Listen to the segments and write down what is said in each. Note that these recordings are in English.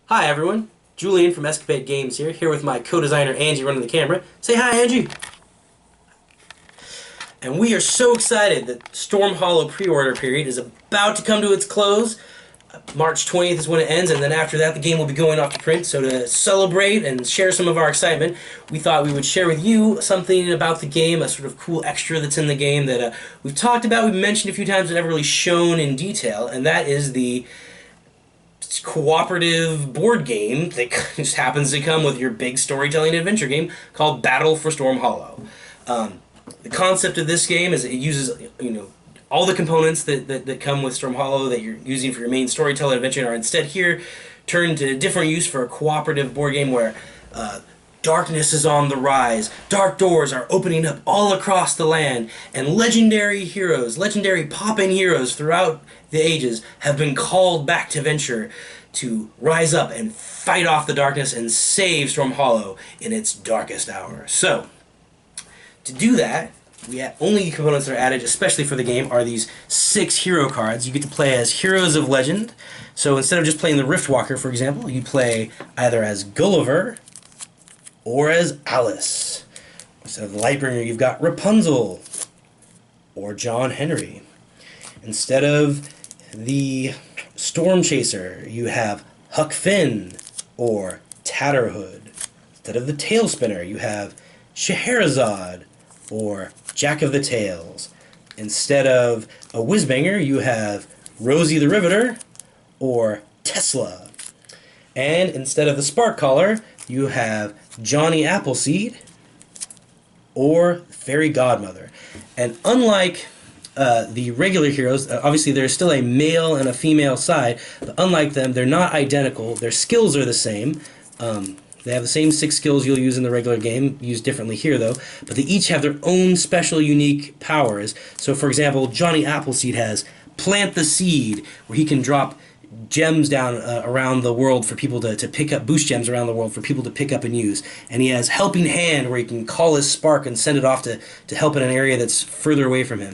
Hi everyone, Julian from Escapade Games here with my co-designer Angie running the camera. Say hi, Angie! And we are so excited that Storm Hollow pre-order period is about to come to its close. March 20th is when it ends, and then after that the game will be going off to print. So to celebrate and share some of our excitement, we thought we would share with you something about the game, a sort of cool extra that's in the game that we've talked about, we've mentioned a few times, but never really shown in detail, and that is the cooperative board game that just happens to come with your big storytelling adventure game called Battle for Storm Hollow. The concept of this game is it uses, all the components that come with Storm Hollow that you're using for your main storytelling adventure are instead here turned to different use for a cooperative board game where darkness is on the rise, dark doors are opening up all across the land, and legendary heroes, legendary pop-in heroes throughout the ages have been called back to venture to rise up and fight off the darkness and save Storm Hollow in its darkest hour. So, to do that, only components that are added, especially for the game, are these 6 hero cards. You get to play as heroes of legend. So instead of just playing the Riftwalker, for example, you play either as Gulliver or as Alice. Instead of the Lightbringer, you've got Rapunzel or John Henry. Instead of the Storm Chaser, you have Huck Finn or Tatterhood. Instead of the Tail Spinner, you have Scheherazade or Jack of the Tails. Instead of a Whizbanger, you have Rosie the Riveter or Tesla. And instead of the Spark Caller, you have Johnny Appleseed or Fairy Godmother. And unlike the regular heroes, obviously there's still a male and a female side, but unlike them, they're not identical. Their skills are the same. They have the same 6 skills you'll use in the regular game, used differently here though, but they each have their own special unique powers. So for example, Johnny Appleseed has Plant the Seed, where he can drop gems down around the world for people to pick up, boost gems around the world for people to pick up and use. And he has Helping Hand, where he can call his spark and send it off to help in an area that's further away from him.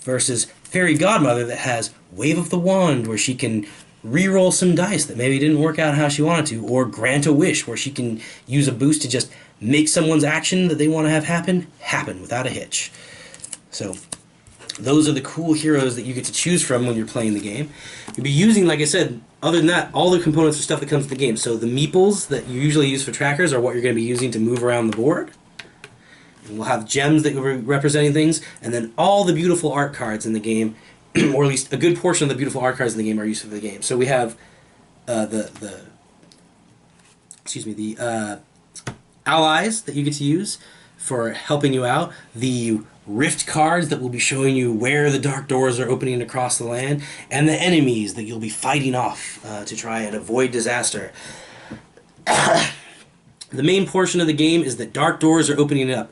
Versus Fairy Godmother that has Wave of the Wand, where she can re-roll some dice that maybe didn't work out how she wanted to, or Grant a Wish, where she can use a boost to just make someone's action that they want to have happen without a hitch. So those are the cool heroes that you get to choose from when you're playing the game. You'll be using, like I said, other than that, all the components are stuff that comes with the game. So the meeples that you usually use for trackers are what you're going to be using to move around the board. And we'll have gems that are representing things, and then all the beautiful art cards in the game, or at least a good portion of the beautiful art cards in the game are used for the game. So we have the allies that you get to use for helping you out, the rift cards that will be showing you where the dark doors are opening across the land, and the enemies that you'll be fighting off to try and avoid disaster. The main portion of the game is that dark doors are opening up,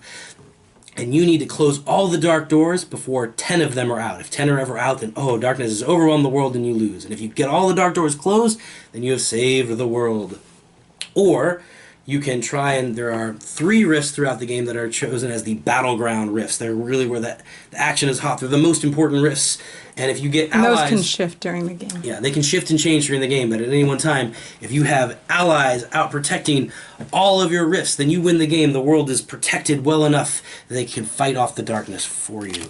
and you need to close all the dark doors before 10 of them are out. If 10 are ever out, then darkness has overwhelmed the world and you lose. And if you get all the dark doors closed, then you have saved the world. Or you can try, and there are 3 rifts throughout the game that are chosen as the battleground rifts. They're really where the action is hot. They're the most important rifts. And if you get allies... And those can shift during the game. Yeah, they can shift and change during the game, but at any one time, if you have allies out protecting all of your rifts, then you win the game. The world is protected well enough that they can fight off the darkness for you.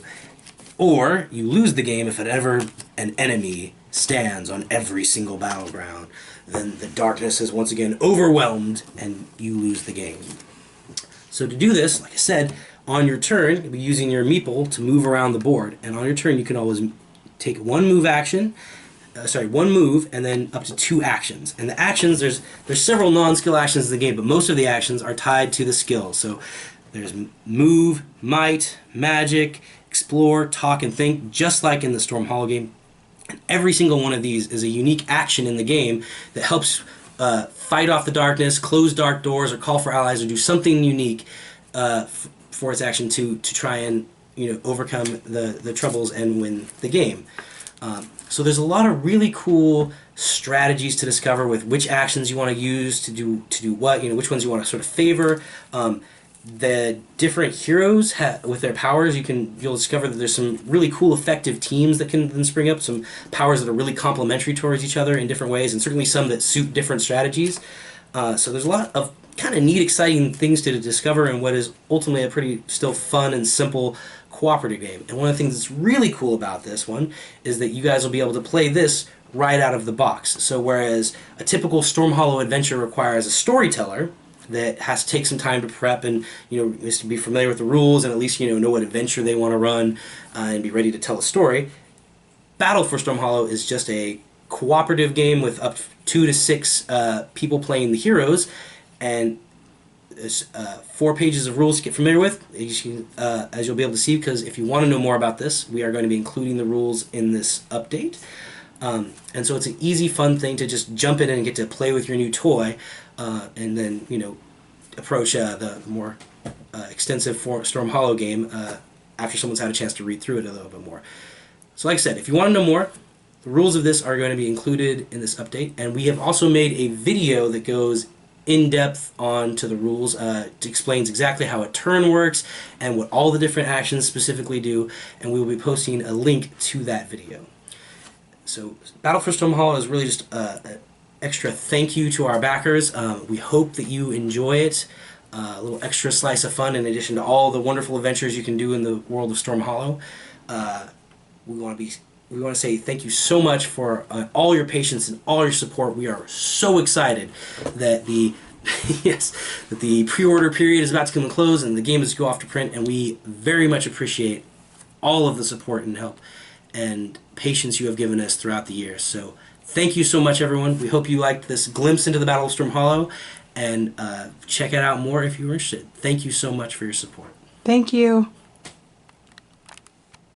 Or you lose the game if ever an enemy stands on every single battleground. Then the darkness is once again overwhelmed and you lose the game. So to do this, like I said, on your turn, you'll be using your meeple to move around the board. And on your turn, you can always take one move and then up to 2 actions. And the actions, there's several non-skill actions in the game, but most of the actions are tied to the skills. So there's move, might, magic, explore, talk, and think, just like in the Storm Hollow game. And every single one of these is a unique action in the game that helps fight off the darkness, close dark doors, or call for allies, or do something unique for its action to try and overcome the troubles and win the game. So there's a lot of really cool strategies to discover with which actions you want to use to do what, which ones you want to sort of favor. The different heroes with their powers, you'll discover that there's some really cool, effective teams that can then spring up. Some powers that are really complementary towards each other in different ways, and certainly some that suit different strategies. So there's a lot of kind of neat, exciting things to discover in what is ultimately a pretty still fun and simple cooperative game. And one of the things that's really cool about this one is that you guys will be able to play this right out of the box. So whereas a typical Storm Hollow adventure requires a storyteller that has to take some time to prep and needs to be familiar with the rules and at least know what adventure they want to run and be ready to tell a story, Battle for Storm Hollow is just a cooperative game with up to 2 to 6 people playing the heroes, and there's 4 pages of rules to get familiar with, as you'll be able to see, because if you want to know more about this, we are going to be including the rules in this update. And so it's an easy, fun thing to just jump in and get to play with your new toy, and then approach the more extensive Storm Hollow game after someone's had a chance to read through it a little bit more. So like I said, if you want to know more, the rules of this are going to be included in this update, and we have also made a video that goes in depth onto the rules. It explains exactly how a turn works and what all the different actions specifically do, and we will be posting a link to that video. So Battle for Storm Hollow is really just an extra thank you to our backers. We hope that you enjoy it. A little extra slice of fun in addition to all the wonderful adventures you can do in the world of Storm Hollow. We want to say thank you so much for all your patience and all your support. We are so excited that the that the pre-order period is about to come to close and the game is to go off to print, and we very much appreciate all of the support and help and patience you have given us throughout the years. So thank you so much, everyone. We hope you liked this glimpse into the Battle of Storm Hollow, and check it out more if you're interested. Thank you so much for your support. Thank you.